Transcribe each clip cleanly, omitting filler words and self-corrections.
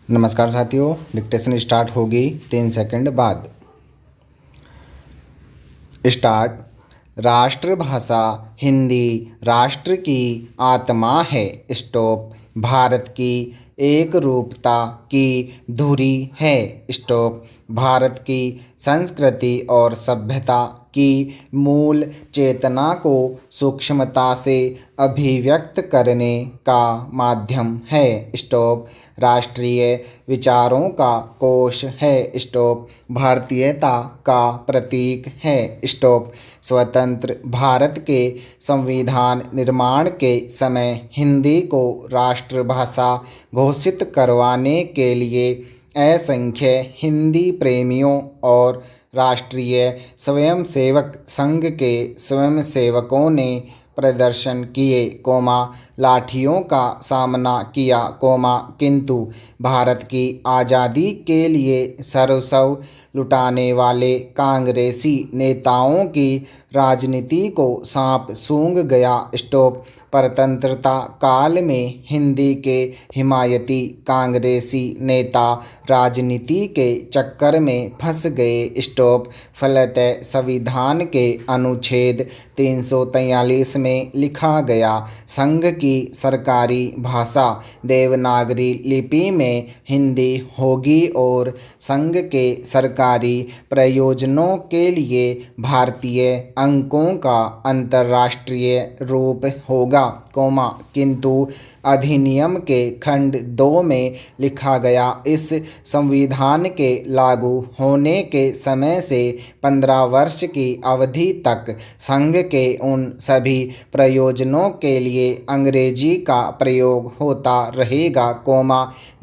नमस्कार साथियों, dictation start होगी 3 सेकंड बाद। स्टार्ट। राष्ट्रभाषा हिंदी राष्ट्र की आत्मा है। स्टॉप। भारत की एक रूपता की धुरी है। स्टॉप। भारत की संस्कृति और सभ्यता की मूल चेतना को सूक्ष्मता से अभिव्यक्त करने का माध्यम है। स्टॉप। राष्ट्रीय विचारों का कोश है। स्टॉप। भारतीयता का प्रतीक है। स्टॉप। स्वतंत्र भारत के संविधान निर्माण के समय हिंदी को राष्ट्रभाषा घोषित करवाने के लिए असंख्य हिंदी प्रेमियों और राष्ट्रीय स्वयंसेवक संघ के स्वयंसेवकों ने प्रदर्शन किए, लाठियों का सामना किया, किंतु भारत की आज़ादी के लिए सर्वस्व लुटाने वाले कांग्रेसी नेताओं की राजनीति को सांप सूंघ गया। स्टॉप। परतंत्रता काल में हिंदी के हिमायती कांग्रेसी नेता राजनीति के चक्कर में फंस गए। स्टॉप। फलतः संविधान के अनुच्छेद 343 में लिखा गया, संघ की सरकारी भाषा देवनागरी लिपि में हिंदी होगी और संघ के सरकारी प्रयोजनों के लिए भारतीय अंकों का अंतर्राष्ट्रीय रूप होगा, किंतु अधिनियम के खंड 2 में लिखा गया, इस संविधान के लागू होने के समय से 15 वर्ष की अवधि तक संघ के उन सभी प्रयोजनों के लिए अंग्रेजी का प्रयोग होता रहेगा,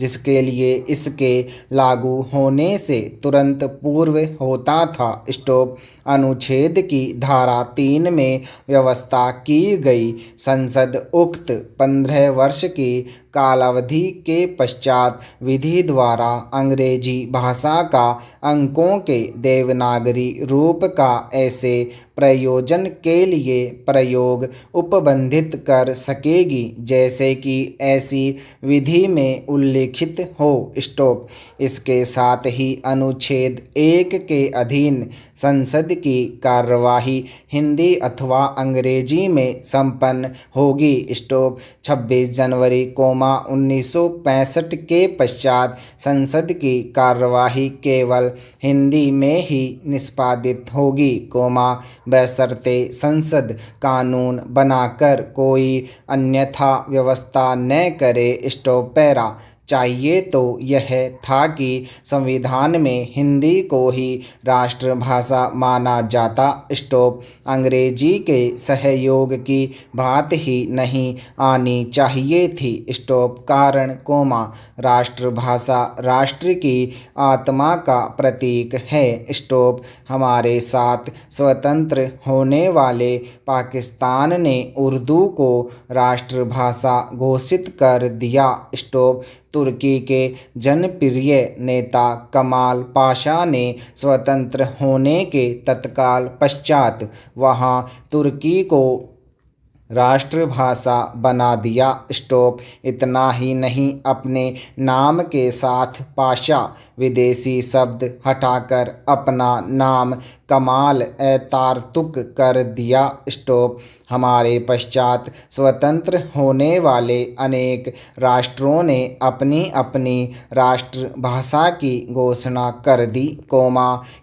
जिसके लिए इसके लागू होने से तुरंत पूर्व होता था। स्टॉप। अनुच्छेद की धारा 3 में व्यवस्था की गई, संसद उक्त 15 वर्ष की कालावधि के पश्चात विधि द्वारा अंग्रेजी भाषा का अंकों के देवनागरी रूप का ऐसे प्रयोजन के लिए प्रयोग उपबंधित कर सकेगी जैसे कि ऐसी विधि में उल्लिखित हो। स्टॉप। इसके साथ ही अनुच्छेद 1 के अधीन संसद की कार्यवाही हिंदी अथवा अंग्रेजी में संपन्न होगी। स्टॉप। 26 जनवरी 1965 के पश्चात संसद की कार्यवाही केवल हिंदी में ही निष्पादित होगी, बशर्ते संसद कानून बनाकर कोई अन्यथा व्यवस्था न करे। स्टॉप। पैरा चाहिए तो यह था कि संविधान में हिंदी को ही राष्ट्रभाषा माना जाता। स्टॉप। अंग्रेजी के सहयोग की बात ही नहीं आनी चाहिए थी। स्टॉप। कारण, राष्ट्रभाषा राष्ट्र की आत्मा का प्रतीक है। स्टॉप। हमारे साथ स्वतंत्र होने वाले पाकिस्तान ने उर्दू को राष्ट्रभाषा घोषित कर दिया। स्टॉप। तुर्की के जनप्रिय नेता कमाल पाशा ने स्वतंत्र होने के तत्काल पश्चात वहाँ तुर्की को राष्ट्रभाषा बना दिया। स्टॉप। इतना ही नहीं, अपने नाम के साथ पाशा विदेशी शब्द हटाकर अपना नाम कमाल अतातुर्क कर दिया। स्टॉप। हमारे पश्चात स्वतंत्र होने वाले अनेक राष्ट्रों ने अपनी अपनी राष्ट्रभाषा की घोषणा कर दी,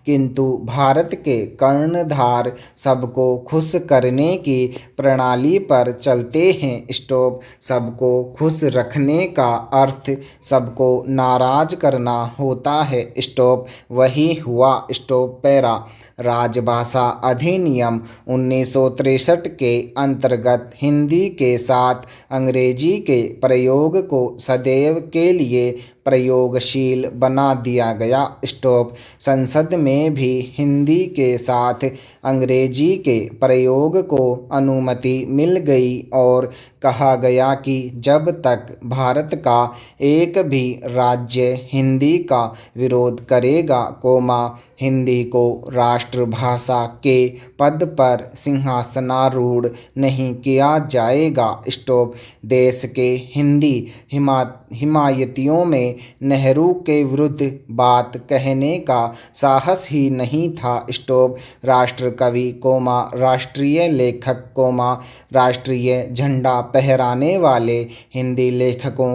किंतु भारत के कर्णधार सबको खुश करने की प्रणाली पर चलते हैं। स्टॉप। सबको खुश रखने का अर्थ सबको नाराज करना होता है। स्टॉप। वही हुआ। स्टॉप। पैरा राजभाषा अधिनियम 1963 के अंतर्गत हिंदी के साथ अंग्रेजी के प्रयोग को सदैव के लिए प्रयोगशील बना दिया गया। स्टॉप। संसद में भी हिंदी के साथ अंग्रेजी के प्रयोग को अनुमति मिल गई और कहा गया कि जब तक भारत का एक भी राज्य हिंदी का विरोध करेगा, हिंदी को राष्ट्रभाषा के पद पर सिंहासनारूढ़ नहीं किया जाएगा। स्टॉप। देश के हिंदी हिमायतियों में नेहरू के विरुद्ध बात कहने का साहस ही नहीं था। स्टॉप। राष्ट्र कवि राष्ट्रीय लेखक राष्ट्रीय झंडा फहराने वाले हिंदी लेखकों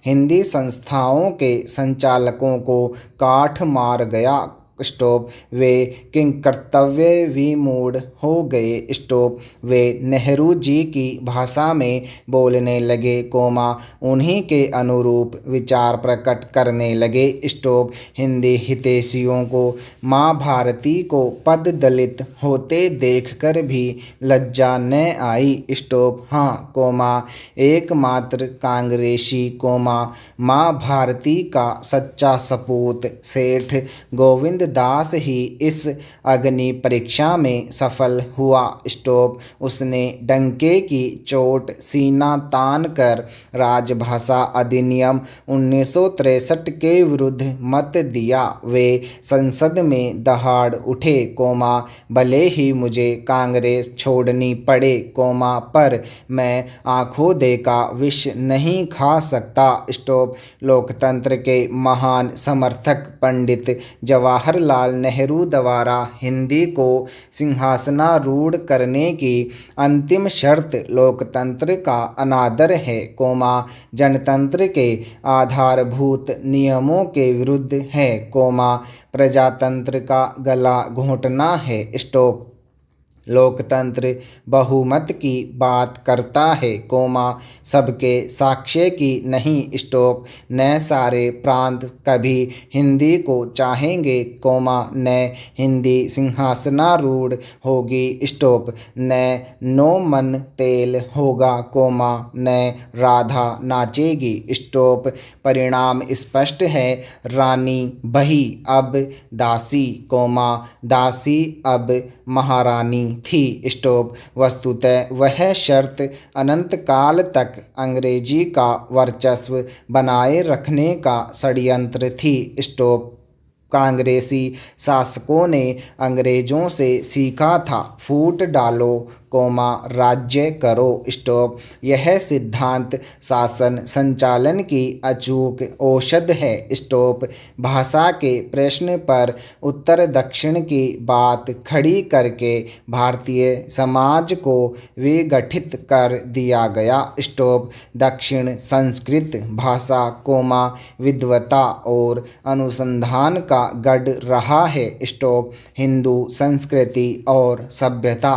हिंदी संस्थाओं के संचालकों को काठ मार गया। स्टॉप। वे किंकर्तव्य विमूढ़ हो गए। स्टॉप। वे नेहरू जी की भाषा में बोलने लगे उन्हीं के अनुरूप विचार प्रकट करने लगे। स्टॉप। हिंदी हितैषियों को माँ भारती को पद दलित होते देखकर भी लज्जा न आई। स्टॉप। हाँ एकमात्र कांग्रेसी माँ भारती का सच्चा सपूत सेठ गोविंद दास ही इस अग्नि परीक्षा में सफल हुआ। स्टॉप। उसने डंके की चोट सीना तान कर राजभाषा अधिनियम 1963 के विरुद्ध मत दिया। वे संसद में दहाड़ उठे भले ही मुझे कांग्रेस छोड़नी पड़े पर मैं आंखों देखा विष नहीं खा सकता। स्टॉप। लोकतंत्र के महान समर्थक पंडित जवाहरलाल नेहरू द्वारा हिंदी को सिंहासनारूढ़ करने की अंतिम शर्त लोकतंत्र का अनादर है जनतंत्र के आधारभूत नियमों के विरुद्ध है प्रजातंत्र का गला घोंटना है। स्टॉप। लोकतंत्र बहुमत की बात करता है सबके साक्ष्य की नहीं। स्टॉप। न सारे प्रांत कभी हिंदी को चाहेंगे न हिंदी सिंहासनारूढ़ होगी। स्टॉप। न नो मन तेल होगा न राधा नाचेगी। स्टॉप। परिणाम स्पष्ट है। रानी बही अब दासी दासी अब महारानी थी। स्टॉप। वस्तुतः वह शर्त अनंत काल तक अंग्रेजी का वर्चस्व बनाए रखने का षड्यंत्र थी। स्टॉप। कांग्रेसी शासकों ने अंग्रेजों से सीखा था फूट डालो राज्य करो। स्टॉप। यह सिद्धांत शासन संचालन की अचूक औषध है। स्टॉप। भाषा के प्रश्न पर उत्तर दक्षिण की बात खड़ी करके भारतीय समाज को विगठित कर दिया गया। स्टॉप। दक्षिण संस्कृत भाषा विद्वता और अनुसंधान का गढ़ रहा है। स्टॉप। हिंदू संस्कृति और सभ्यता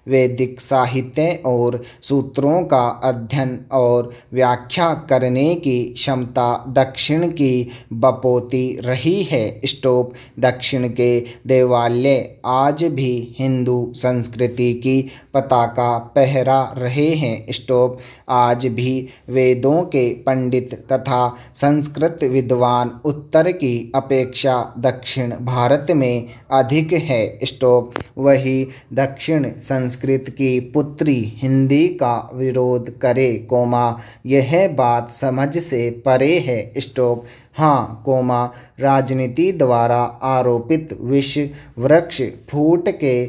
वैदिक साहित्य और सूत्रों का अध्ययन और व्याख्या करने की क्षमता दक्षिण की बपोती रही है। स्टॉप। दक्षिण के देवालय आज भी हिंदू संस्कृति की पताका फहरा रहे हैं। स्टॉप। आज भी वेदों के पंडित तथा संस्कृत विद्वान उत्तर की अपेक्षा दक्षिण भारत में अधिक है। स्टॉप। वही दक्षिण संस्कृत की पुत्री हिंदी का विरोध करे यह बात समझ से परे है। स्टॉप। हाँ राजनीति द्वारा आरोपित विष वृक्ष फूट के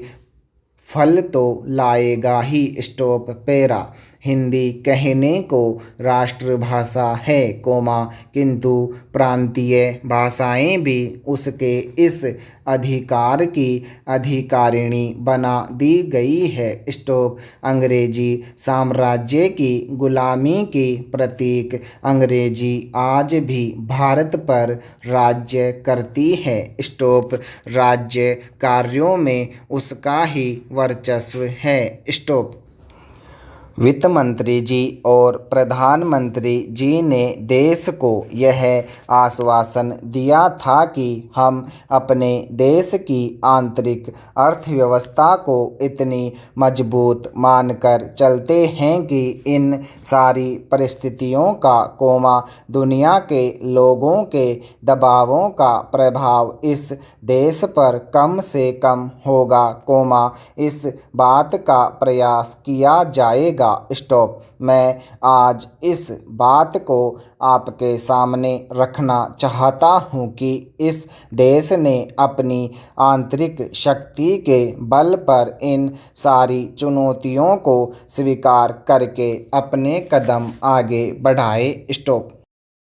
फल तो लाएगा ही। स्टॉप। पैरा। हिंदी कहने को राष्ट्रभाषा है किंतु प्रांतीय भाषाएं भी उसके इस अधिकार की अधिकारिणी बना दी गई है। स्टॉप। अंग्रेजी साम्राज्य की गुलामी की प्रतीक अंग्रेजी आज भी भारत पर राज्य करती है। स्टॉप। राज्य कार्यों में उसका ही वर्चस्व है। स्टॉप। वित्त मंत्री जी और प्रधानमंत्री जी ने देश को यह आश्वासन दिया था कि हम अपने देश की आंतरिक अर्थव्यवस्था को इतनी मजबूत मानकर चलते हैं कि इन सारी परिस्थितियों का दुनिया के लोगों के दबावों का प्रभाव इस देश पर कम से कम होगा इस बात का प्रयास किया जाएगा। स्टॉप। मैं आज इस बात को आपके सामने रखना चाहता हूँ कि इस देश ने अपनी आंतरिक शक्ति के बल पर इन सारी चुनौतियों को स्वीकार करके अपने कदम आगे बढ़ाए। स्टॉप।